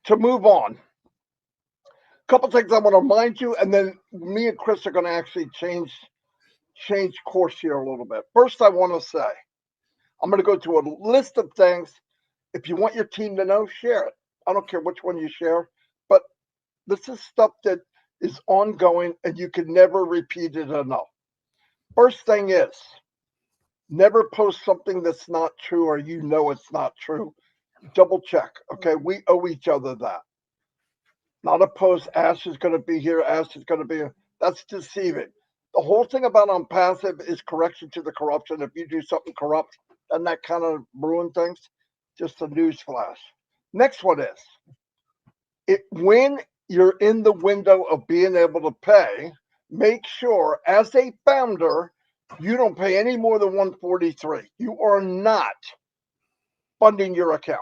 to move on, a couple things I want to remind you, and then me and Chris are going to actually change course here a little bit. First, I want to say I'm going to go to a list of things. If you want your team to know, share it. I don't care which one you share, but this is stuff that is ongoing and you can never repeat it enough. First thing is never post something that's not true or you know it's not true. Double check. Okay. We owe each other that. Not a post, Ash is going to be here, Ash is going to be here. That's deceiving. The whole thing about ONPASSIVE is correction to the corruption. If you do something corrupt, and that kind of ruin things, just a news flash. Next one is when you're in the window of being able to pay, make sure as a founder, you don't pay any more than 143. You are not funding your account.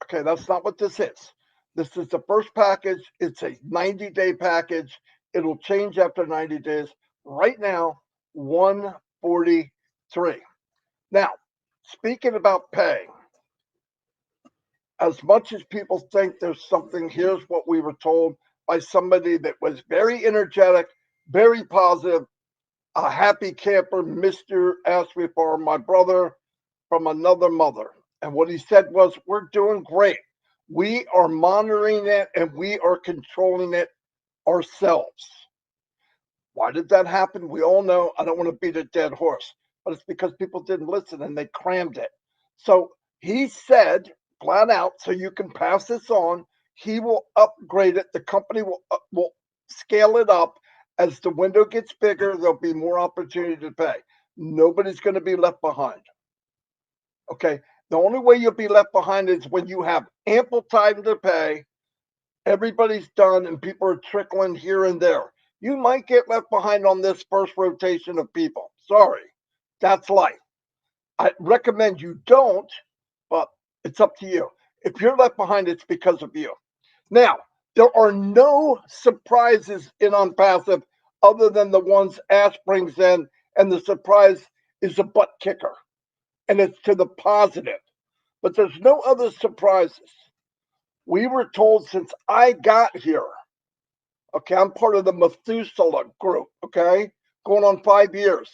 Okay, that's not what this is. This is the first package. It's a 90-day package. It'll change after 90 days. Right now, 143. Now, speaking about paying, as much as people think there's something, here's what we were told by somebody that was very energetic, very positive, a happy camper, Mr. Asked Me For My brother from another mother. And what he said was, we're doing great. We are monitoring it and we are controlling it ourselves. Why did that happen? We all know. I don't want to beat a dead horse, but it's because people didn't listen and they crammed it. So he said flat out, so you can pass this on, he will upgrade it. The company will scale it up. As the window gets bigger, there'll be more opportunity to pay. Nobody's going to be left behind. Okay. The only way you'll be left behind is when you have ample time to pay, everybody's done, and people are trickling here and there. You might get left behind on this first rotation of people. Sorry, that's life. I recommend you don't, but it's up to you. If you're left behind, it's because of you. Now, there are no surprises in ONPASSIVE other than the ones Ash brings in, and the surprise is a butt kicker. And it's to the positive. But there's no other surprises. We were told since I got here, okay, I'm part of the Methuselah group, okay, going on 5 years.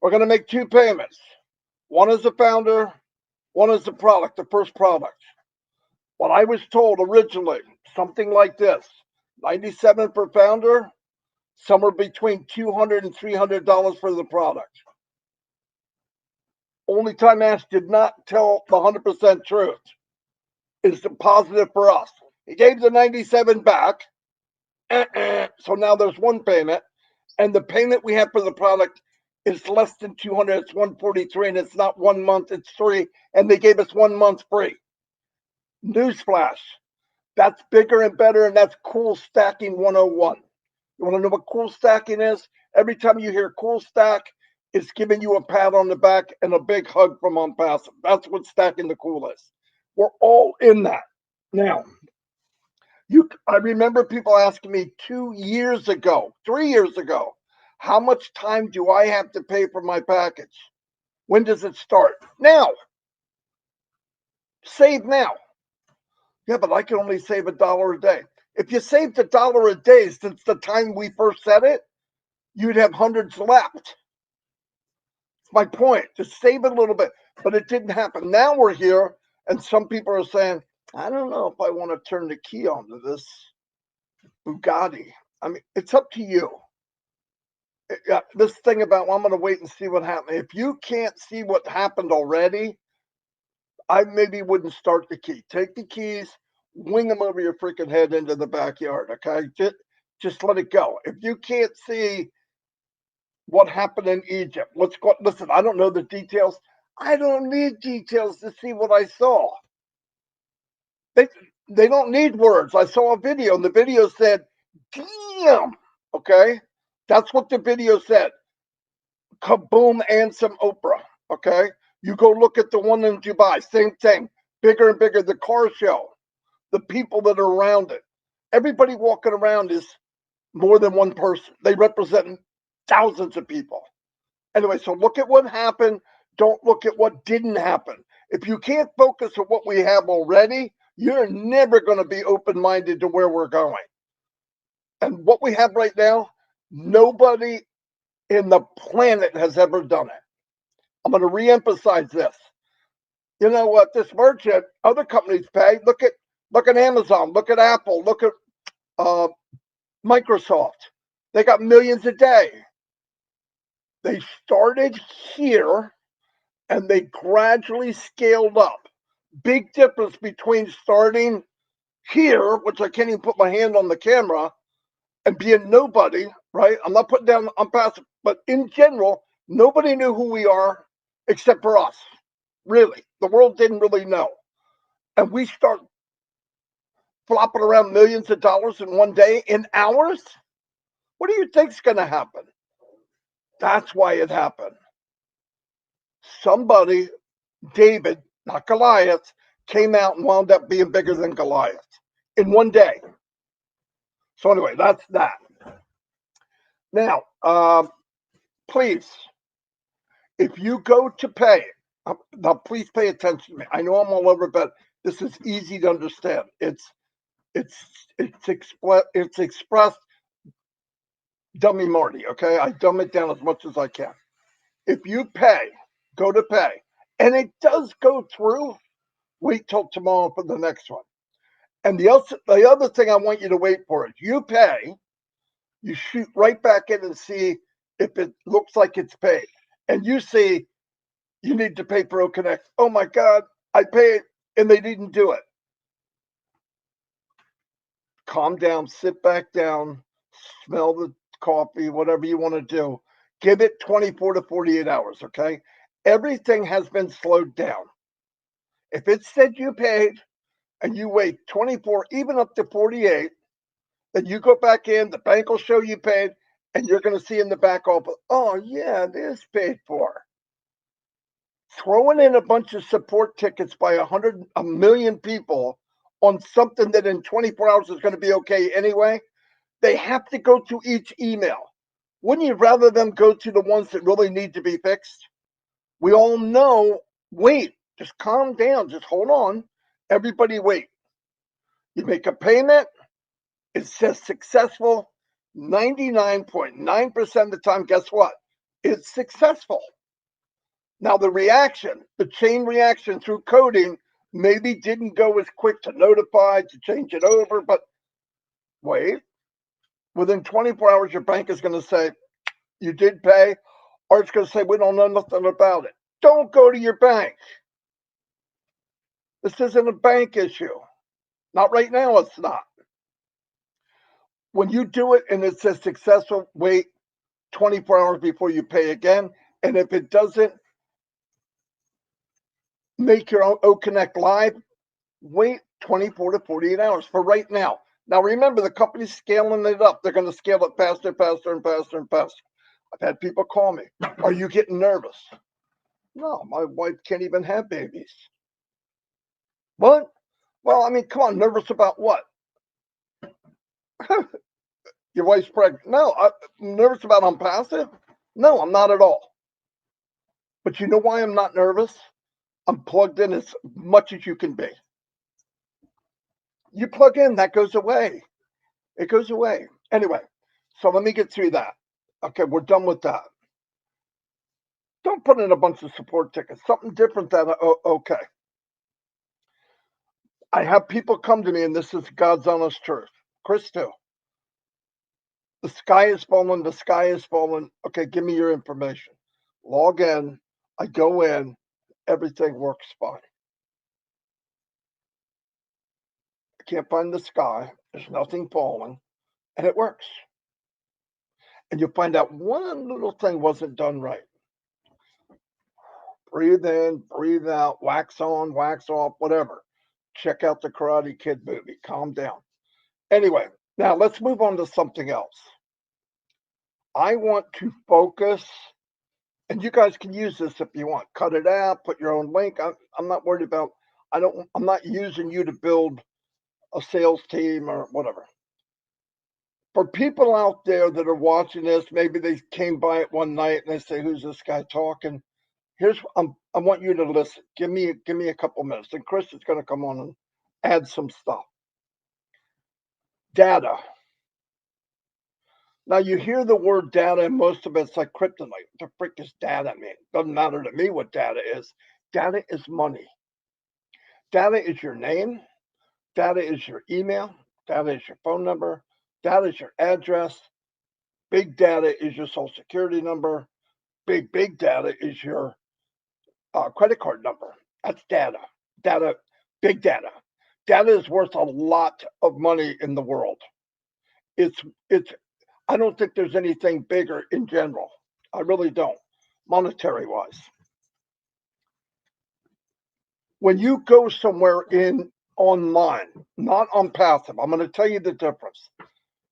We're going to make 2 payments. One is the founder, one is the product, the first product. What I was told originally, something like this, 97 per founder, somewhere between $200 and $300 for the product. Only time Ash did not tell the 100% truth is the positive for us. He gave the 97 back, so now there's 1 payment, and the payment we have for the product is less than 200. It's 143, and it's not 1 month, it's 3, and they gave us 1 month free. Newsflash, that's bigger and better, and that's cool stacking 101. You want to know what cool stacking is? Every time you hear cool stack, it's giving you a pat on the back and a big hug from ONPASSIVE. That's what stacking the cool is. We're all in that. Now, I remember people asking me 2 years ago, 3 years ago, how much time do I have to pay for my package? When does it start? Now. Save now. Yeah, but I can only save $1 a day. If you saved $1 a day since the time we first said it, you'd have hundreds left. My point, to save a little bit, but it didn't happen. Now we're here, and some people are saying, I don't know if I want to turn the key on to this Bugatti. I mean, it's up to you. This thing about, well, I'm going to wait and see what happened. If you can't see what happened already, I maybe wouldn't start the key. Take the keys, wing them over your freaking head into the backyard, okay? Just let it go. If you can't see what happened in Egypt, let's go. Listen, I don't know the details. I don't need details to see what I saw. They don't need words. I saw a video, and the video said, damn, okay? That's what the video said. Kaboom and some Oprah, okay? You go look at the one in Dubai, same thing. Bigger and bigger, the car show, the people that are around it. Everybody walking around is more than one person. They represent thousands of people. Anyway, so look at what happened. Don't look at what didn't happen. If you can't focus on what we have already, you're never going to be open-minded to where we're going. And what we have right now, nobody in the planet has ever done it. I'm going to reemphasize this. You know what? This merchant, other companies pay. Look at Amazon. Look at Apple. Look at Microsoft. They got millions a day. They started here and they gradually scaled up. Big difference between starting here, which I can't even put my hand on the camera, and being nobody, right? I'm not putting down ONPASSIVE, but in general, nobody knew who we are except for us. Really. The world didn't really know. And we start flopping around millions of dollars in one day, in hours. What do you think's going to happen? That's why it happened. Somebody, David, not Goliath, came out and wound up being bigger than Goliath in one day. So anyway, that's that. Now, please, if you go to pay, now please pay attention to me. I know I'm all over, but this is easy to understand. It's expressed dummy Marty, okay? I dumb it down as much as I can. If you pay, go to pay, and it does go through, wait till tomorrow for the next one. And the other thing I want you to wait for is you pay, you shoot right back in and see if it looks like it's paid. And you see you need to pay ProConnect. Oh my God, I paid and they didn't do it. Calm down, sit back down, smell the coffee, whatever you want to do. Give it 24 to 48 hours, okay? Everything has been slowed down. If it said you paid and you wait 24, even up to 48, then you go back in, the bank will show you paid, and you're going to see in the back office, oh yeah, it is paid for. Throwing in a bunch of support tickets by a million people on something that in 24 hours is going to be okay anyway, they have to go to each email. Wouldn't you rather them go to the ones that really need to be fixed? We all know, wait, just calm down, just hold on. Everybody wait. You make a payment, it says successful. 99.9% of the time, guess what? It's successful. Now, the chain reaction through coding maybe didn't go as quick to notify, to change it over, but wait. Within 24 hours, your bank is going to say, you did pay, or it's going to say, we don't know nothing about it. Don't go to your bank. This isn't a bank issue. Not right now, it's not. When you do it and it says successful, wait 24 hours before you pay again. And if it doesn't make your own OConnect live, wait 24 to 48 hours for right now. Now, remember, the company's scaling it up. They're going to scale it faster, faster, and faster, and faster. I've had people call me. Are you getting nervous? No, my wife can't even have babies. What? Well, I mean, come on, nervous about what? Your wife's pregnant. No, I'm nervous about ONPASSIVE? No, I'm not at all. But you know why I'm not nervous? I'm plugged in as much as you can be. You plug in, that goes away. It goes away. Anyway, so let me get through that. Okay, we're done with that. Don't put in a bunch of support tickets. Something different than, okay. I have people come to me, and this is God's honest truth. Chris, too. The sky is falling. The sky is falling. Okay, give me your information. Log in. I go in. Everything works fine. I can't find the sky. There's nothing falling. And it works. And you'll find out one little thing wasn't done right. Breathe in, breathe out, wax on, wax off, whatever. Check out the Karate Kid movie. Calm down. Anyway, now let's move on to something else. I want to focus, and you guys can use this if you want. Cut it out, put your own link. I'm not worried about, I'm not using you to build a sales team or whatever. For people out there that are watching this, maybe they came by it one night and they say, who's this guy talking? I want you to listen. Give me a couple minutes. And Chris is going to come on add some stuff. Data. Now you hear the word data, and most of it's like kryptonite. What the frick is data mean? Doesn't matter to me what data is. Data is money. Data is your name. Data is your email. Data is your phone number. Data is your address. Big data is your social security number. Big data is your credit card number. That's data. Data, big data. Data is worth a lot of money in the world. It's. I don't think there's anything bigger in general. I really don't, monetary wise. When you go somewhere in online, not on passive, I'm going to tell you the difference.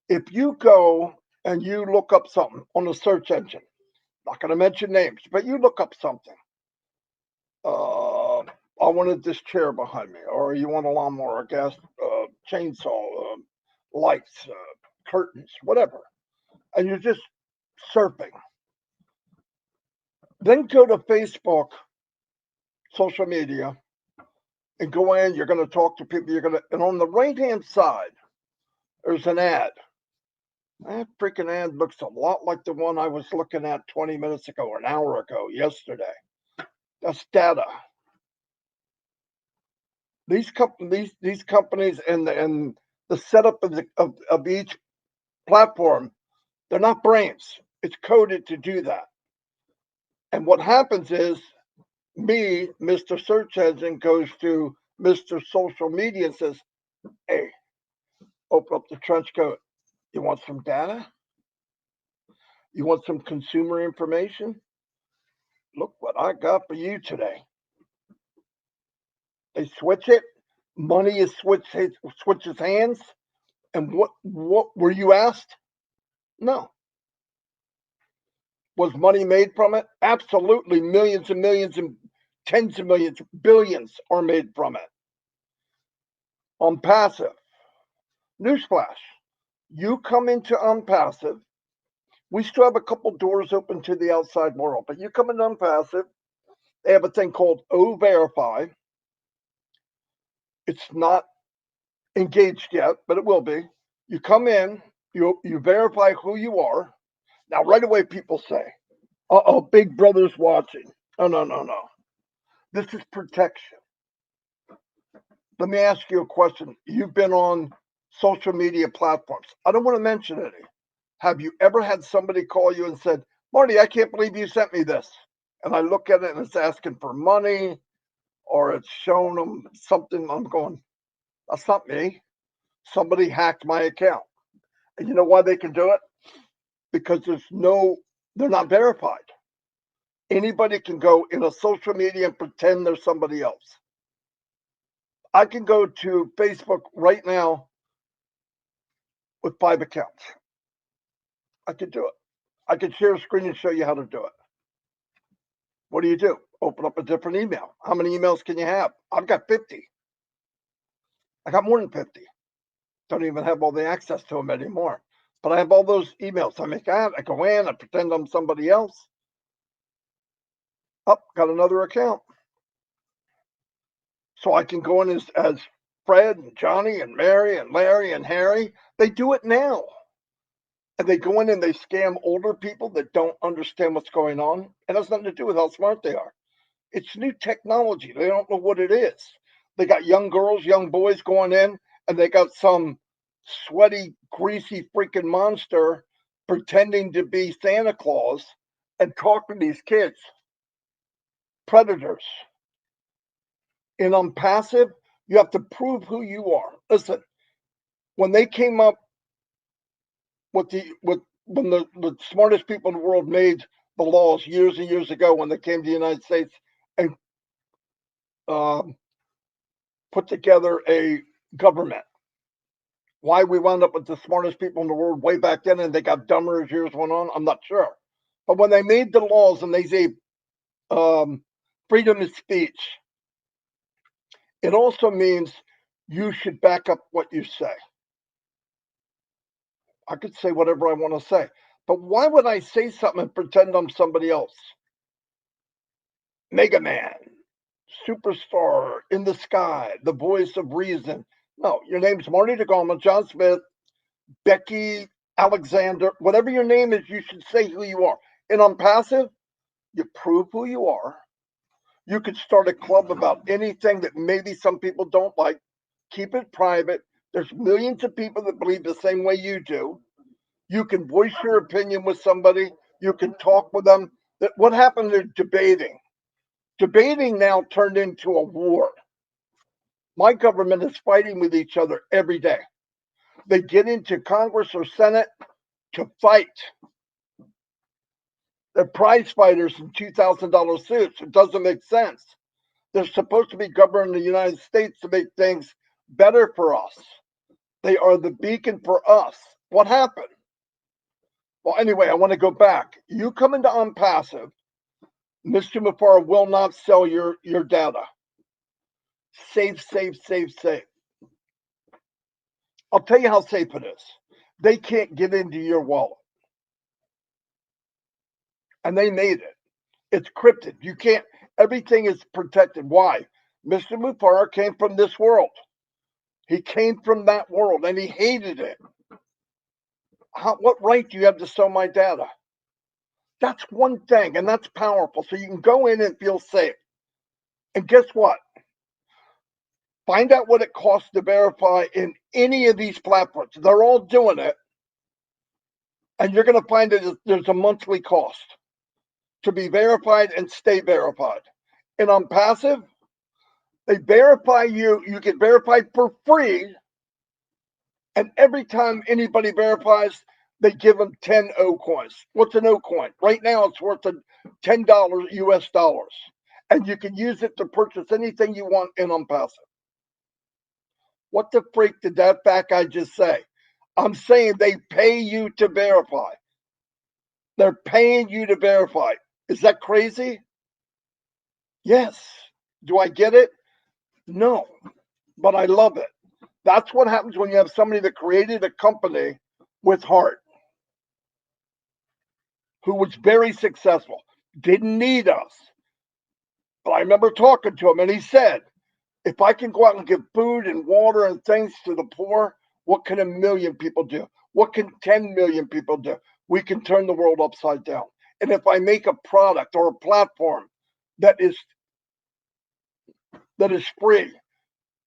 If you go and you look up something on a search engine, not going to mention names, but you look up something. I wanted this chair behind me, or you want a lawnmower, a gas chainsaw, lights, curtains, whatever, and you're just surfing. Then go to Facebook, social media, and go in. You're going to talk to people. And on the right hand side, there's an ad. That freaking ad looks a lot like the one I was looking at 20 minutes ago, or an hour ago, yesterday. That's data. These companies and the setup of each platform, they're not brains. It's coded to do that. And what happens is, me, Mr. Search Engine, goes to Mr. Social Media and says, hey, open up the trench coat. You want some data? You want some consumer information? Look what I got for you today. They switch it. Money is switches hands. And what were you asked? No. Was money made from it? Absolutely. Millions and millions and tens of millions, billions are made from it. ONPASSIVE. Newsflash. You come into ONPASSIVE. We still have a couple doors open to the outside world, but you come into ONPASSIVE. They have a thing called verify. It's not engaged yet, but it will be. You come in, you verify who you are. Now, right away, people say, uh-oh, Big Brother's watching. Oh, no. This is protection. Let me ask you a question. You've been on social media platforms. I don't want to mention any. Have you ever had somebody call you and said, Marty, I can't believe you sent me this? And I look at it and it's asking for money, or it's showing them something. I'm going, that's not me. Somebody hacked my account. And you know why they can do it? Because they're not verified. Anybody can go in a social media and pretend they're somebody else. I can go to Facebook right now with 5 accounts. I can do it. I can share a screen and show you how to do it. What do? Open up a different email. How many emails can you have? I've got 50. I got more than 50. Don't even have all the access to them anymore. But I have all those emails. I make that. I go in. I pretend I'm somebody else. Got another account. So I can go in as Fred and Johnny and Mary and Larry and Harry. They do it now. And they go in and they scam older people that don't understand what's going on. It has nothing to do with how smart they are. It's new technology. They don't know what it is. They got young girls, young boys going in, and they got some sweaty, greasy freaking monster pretending to be Santa Claus and talking to these kids. Predators. In ONPASSIVE, you have to prove who you are. Listen, when they came up when the smartest people in the world made the laws years and years ago, when they came to the United States and put together a government, why we wound up with the smartest people in the world way back then, and they got dumber as years went on, I'm not sure. But when they made the laws and they say freedom of speech, it also means you should back up what you say. I could say whatever I want to say, but why would I say something and pretend I'm somebody else? Mega Man, superstar in the sky, the voice of reason. No, your name's Marty Garmo, John Smith, Becky Alexander, whatever your name is, you should say who you are. And on passive, you prove who you are. You could start a club about anything that maybe some people don't like. Keep it private. There's millions of people that believe the same way you do. You can voice your opinion with somebody. You can talk with them. What happened to debating? Debating now turned into a war. My government is fighting with each other every day. They get into Congress or Senate to fight. They're prize fighters in $2,000 suits. It doesn't make sense. They're supposed to be governing the United States to make things better for us. They are the beacon for us. What happened? Well, anyway, I want to go back. You come into ONPASSIVE, Mr. Mufara will not sell your data. Safe, safe, safe, safe. I'll tell you how safe it is. They can't get into your wallet. And they made it. It's crypted. You can't, everything is protected. Why? Mr. Mufara came from this world. He came from that world and he hated it. What right do you have to sell my data? That's one thing, and that's powerful. So you can go in and feel safe. And guess what? Find out what it costs to verify in any of these platforms. They're all doing it. And you're going to find that there's a monthly cost to be verified and stay verified. And on passive, they verify you. You get verified for free. And every time anybody verifies, they give them 10 O coins. What's an O coin? Right now, it's worth $10 US dollars. And you can use it to purchase anything you want in ONPASSIVE. What the freak did that fat guy just say? I'm saying they pay you to verify. They're paying you to verify. Is that crazy? Yes. Do I get it? No. But I love it. That's what happens when you have somebody that created a company with heart, who was very successful, didn't need us. But I remember talking to him, and he said, if I can go out and give food and water and things to the poor, what can 1 million people do? What can 10 million people do? We can turn the world upside down. And if I make a product or a platform that is free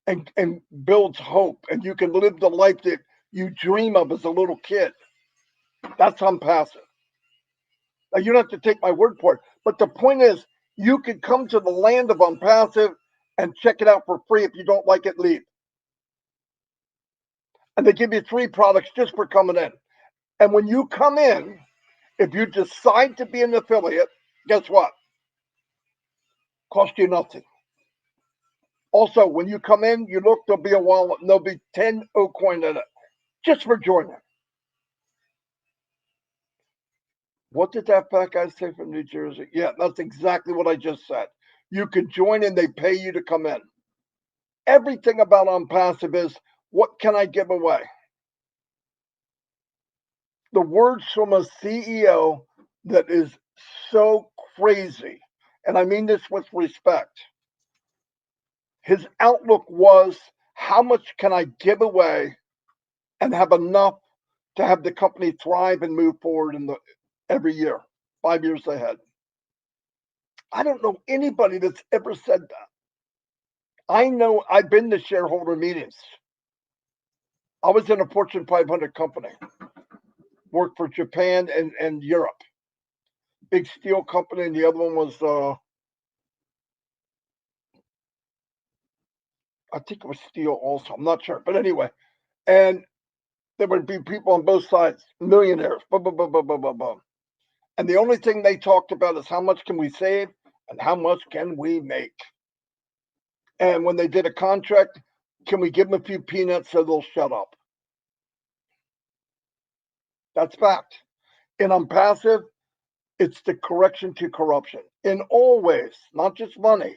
and builds hope, and you can live the life that you dream of as a little kid, that's ONPASSIVE. Now, you don't have to take my word for it, but the point is, you could come to the land of ONPASSIVE and check it out for free. If you don't like it, leave. And they give you 3 products just for coming in. And when you come in, if you decide to be an affiliate, guess what? Cost you nothing. Also, when you come in, you look, there'll be a wallet, and there'll be 10 O coin in it, just for joining. What did that fat guy say from New Jersey? Yeah, that's exactly what I just said. You can join and they pay you to come in. Everything about ONPASSIVE is, what can I give away? The words from a CEO that is so crazy, and I mean this with respect. His outlook was, how much can I give away and have enough to have the company thrive and move forward every year, 5 years ahead? I don't know anybody that's ever said that. I know I've been to shareholder meetings. I was in a Fortune 500 company, worked for Japan and Europe. Big steel company, and the other one was, I think it was steel also. I'm not sure. But anyway, and there would be people on both sides, millionaires, blah, blah, blah, blah, blah, blah, blah. And the only thing they talked about is how much can we save and how much can we make. And when they did a contract, can we give them a few peanuts so they'll shut up? That's fact. And ONPASSIVE, it's the correction to corruption in all ways, not just money.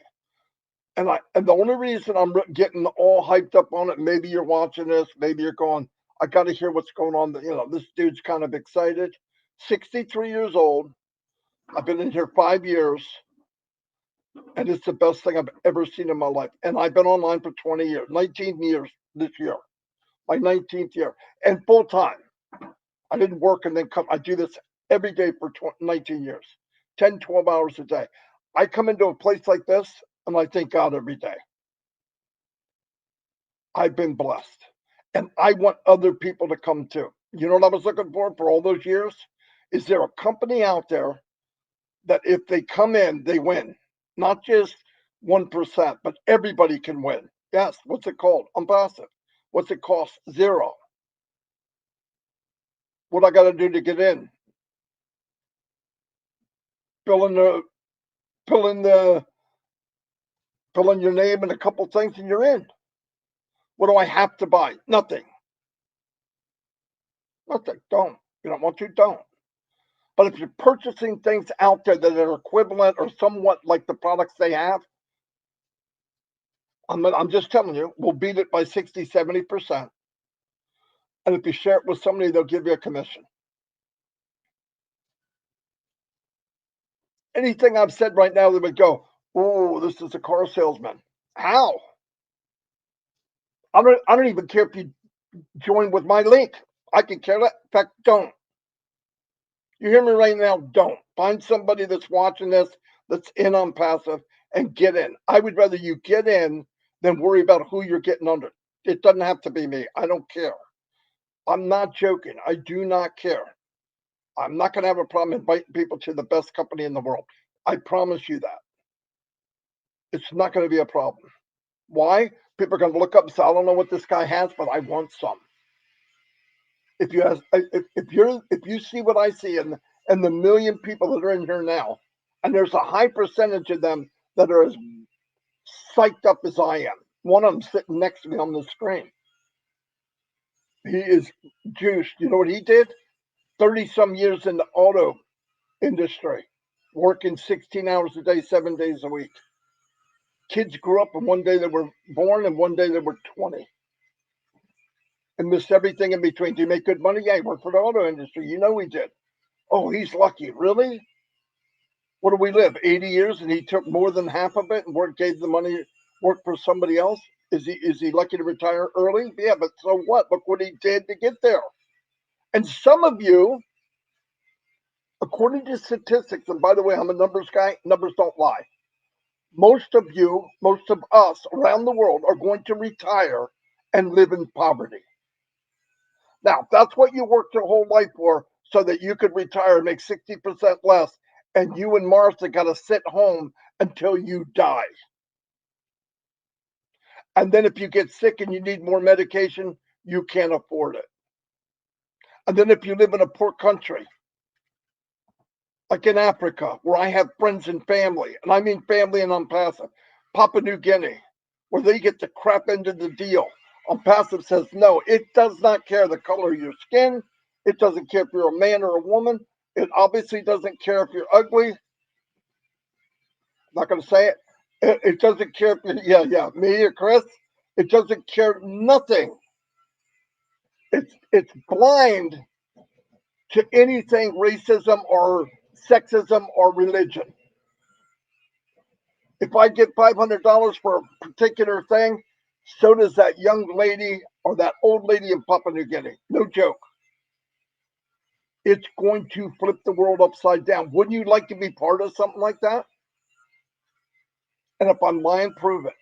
And the only reason I'm getting all hyped up on it, maybe you're watching this, maybe you're going, I got to hear what's going on. This dude's kind of excited. 63 years old. I've been in here 5 years. And it's the best thing I've ever seen in my life. And I've been online for 20 years, 19 years this year, my 19th year, and full time. I didn't work and then come. I do this every day for 19 years, 10, 12 hours a day. I come into a place like this and I thank God every day. I've been blessed. And I want other people to come too. You know what I was looking for all those years? Is there a company out there that if they come in, they win? Not just 1%, but everybody can win. Yes. What's it called? ONPASSIVE. What's it cost? Zero. What I got to do to get in? Fill in the, fill in the, fill in your name and a couple things, and you're in. What do I have to buy? Nothing. Nothing. Don't. You don't want to? Don't. But if you're purchasing things out there that are equivalent or somewhat like the products they have, I'm just telling you, we'll beat it by 60, 70%. And if you share it with somebody, they'll give you a commission. Anything I've said right now, they would go, oh, this is a car salesman. How? I don't even care if you join with my link. I can care that. In fact, don't. You hear me right now? Don't. Find somebody that's watching this that's in ONPASSIVE and get in. I would rather you get in than worry about who you're getting under. It doesn't have to be me. I don't care. I'm not joking. I do not care. I'm not going to have a problem inviting people to the best company in the world. I promise you that. It's not going to be a problem. Why? People are going to look up and say, I don't know what this guy has, but I want some. If you have, if you see what I see and the million people that are in here now, and there's a high percentage of them that are as psyched up as I am. One of them sitting next to me on the screen. He is juiced. You know what he did? 30 some years in the auto industry, working 16 hours a day, 7 days a week. Kids grew up and one day they were born and one day they were 20 and missed everything in between. Do you make good money? Yeah, he worked for the auto industry. You know he did. Oh, he's lucky. Really? What do we live? 80 years and he took more than half of it and gave the money, worked for somebody else? Is he lucky to retire early? Yeah, but so what? Look what he did to get there. And some of you, according to statistics, and by the way, I'm a numbers guy, numbers don't lie. Most of you, most of us around the world are going to retire and live in poverty. Now, that's what you worked your whole life for so that you could retire and make 60% less. And you and Martha got to sit home until you die. And then if you get sick and you need more medication, you can't afford it. And then if you live in a poor country, like in Africa, where I have friends and family, and I mean family and ONPASSIVE, Papua New Guinea, where they get the crap end of the deal. ONPASSIVE says, no, it does not care the color of your skin. It doesn't care if you're a man or a woman. It obviously doesn't care if you're ugly. I'm not going to say it. It doesn't care if you're, yeah, me or Chris. It doesn't care nothing. It's blind to anything racism or sexism or religion. If I get $500 for a particular thing, so does that young lady or that old lady in Papua New Guinea. No joke. It's going to flip the world upside down. Wouldn't you like to be part of something like that? And if I'm lying, prove it.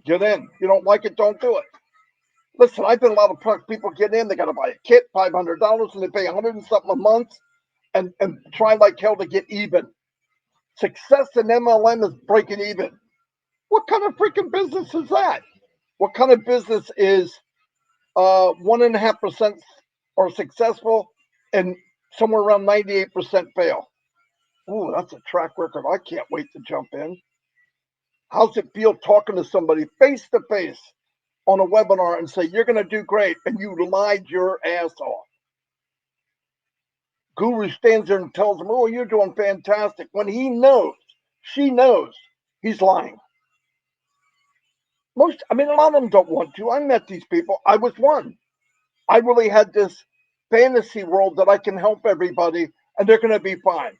Get in. You don't like it, don't do it. Listen, I've been a lot of people get in. They got to buy a kit, $500, and they pay 100 and something a month, and try like hell to get even. Success in MLM is breaking even. What kind of freaking business is that? What kind of business is 1.5% are successful and somewhere around 98% fail? Ooh, that's a track record. I can't wait to jump in. How's it feel talking to somebody face to face on a webinar and say, you're going to do great, and you lied your ass off? Guru stands there and tells him, oh, you're doing fantastic, when he knows, she knows, he's lying. A lot of them don't want to. I met these people. I was one. I really had this fantasy world that I can help everybody and they're going to be fine.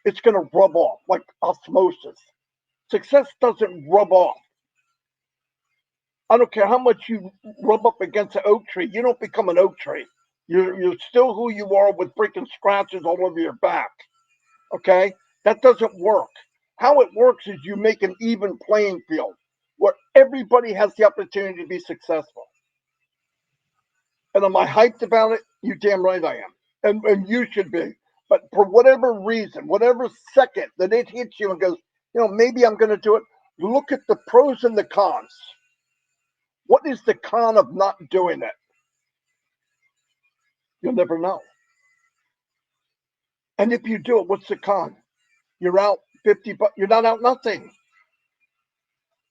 It's going to rub off like osmosis. Success doesn't rub off. I don't care how much you rub up against an oak tree. You don't become an oak tree. You're still who you are with freaking scratches all over your back. Okay? That doesn't work. How it works is you make an even playing field where everybody has the opportunity to be successful. And am I hyped about it? You damn right I am. And you should be. But for whatever reason, whatever second that it hits you and goes, maybe I'm going to do it, look at the pros and the cons. What is the con of not doing it? You'll never know. And if you do it, what's the con? You're out 50 bucks. You're not out nothing.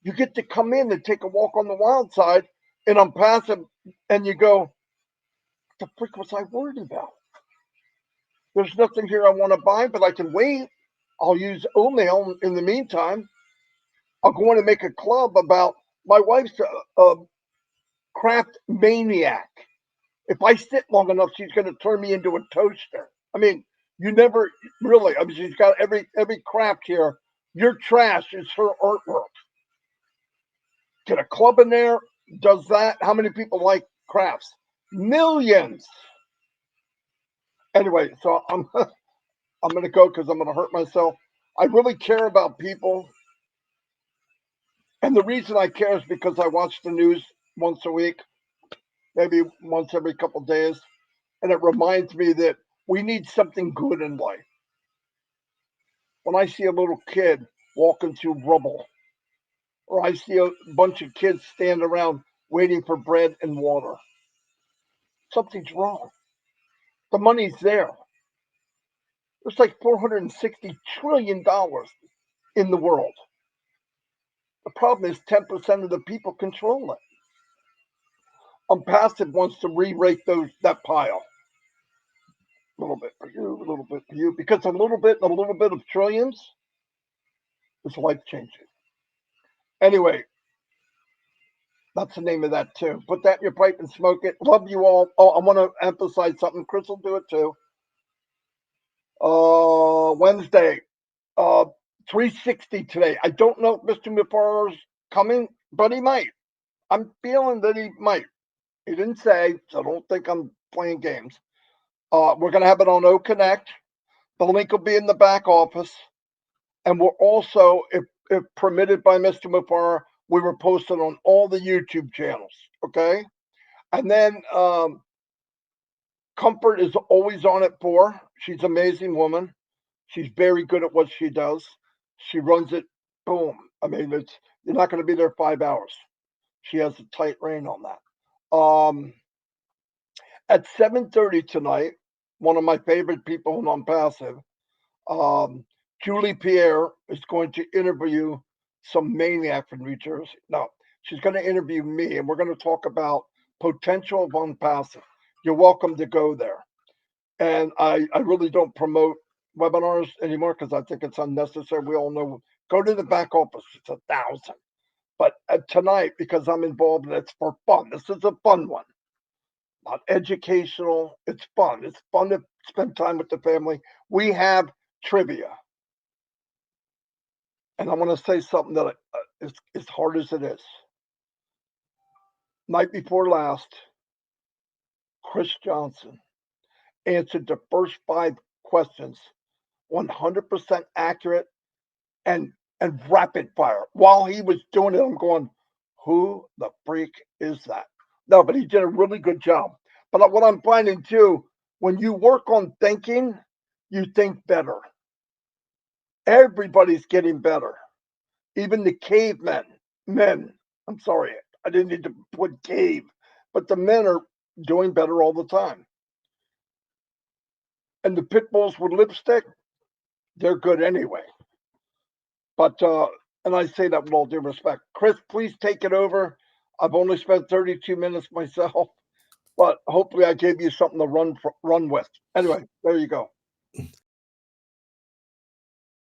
You get to come in and take a walk on the wild side and ONPASSIVE, and you go, what the frick was I worried about? There's nothing here I want to buy, but I can wait. I'll use email in the meantime. I'll go in and make a club about my wife's a craft maniac. If I sit long enough, she's going to turn me into a toaster. I mean, you never really. I mean, she's got every craft here. Your trash is her artwork. Get a club in there, does that. How many people like crafts? Millions. Anyway, so I'm going to go because I'm going to hurt myself. I really care about people. And the reason I care is because I watch the news once a week, maybe once every couple of days. And it reminds me that we need something good in life. When I see a little kid walking through rubble, or I see a bunch of kids stand around waiting for bread and water, something's wrong. The money's there. There's like $460 trillion in the world. The problem is 10% of the people control it. ONPASSIVE wants to re-rate that pile. A little bit for you, a little bit for you, because a little bit of trillions is life-changing. Anyway, that's the name of that too. Put that in your pipe and smoke it. Love you all. Oh, I want to emphasize something. Chris will do it too. Wednesday, 360 today. I don't know if Mr. Mufar's coming, but he might. I'm feeling that he might. He didn't say, so don't think I'm playing games. We're going to have it on O Connect. The link will be in the back office. And we're also, if permitted by Mr. Mufar, we were posted on all the YouTube channels. Okay? And then Comfort is always on at 4. She's an amazing woman. She's very good at what she does. She runs it, boom. I mean, you're not going to be there 5 hours. She has a tight rein on that. At 7:30 tonight, one of my favorite people in ONPASSIVE, Julie Pierre is going to interview some maniac from New Jersey. No, she's going to interview me, and we're going to talk about potential of ONPASSIVE. You're welcome to go there. And I really don't promote webinars anymore because I think it's unnecessary. We all know. Go to the back office. It's 1,000. But tonight, because I'm involved in it, it's for fun. This is a fun one. Not educational. It's fun. It's fun to spend time with the family. We have trivia. And I want to say something that is as hard as it is. Night before last, Chris Johnson answered the first 5 questions 100% accurate and rapid fire. While he was doing it, I'm going, who the freak is that? No, but he did a really good job. But what I'm finding too, when you work on thinking, you think better. Everybody's getting better. Even the cavemen, men. I'm sorry, I didn't need to put cave, but the men are doing better all the time. And the pit bulls with lipstick, they're good anyway. But and I say that with all due respect. Chris, please take it over. I've only spent 32 minutes myself, but hopefully I gave you something to run with. Anyway, there you go.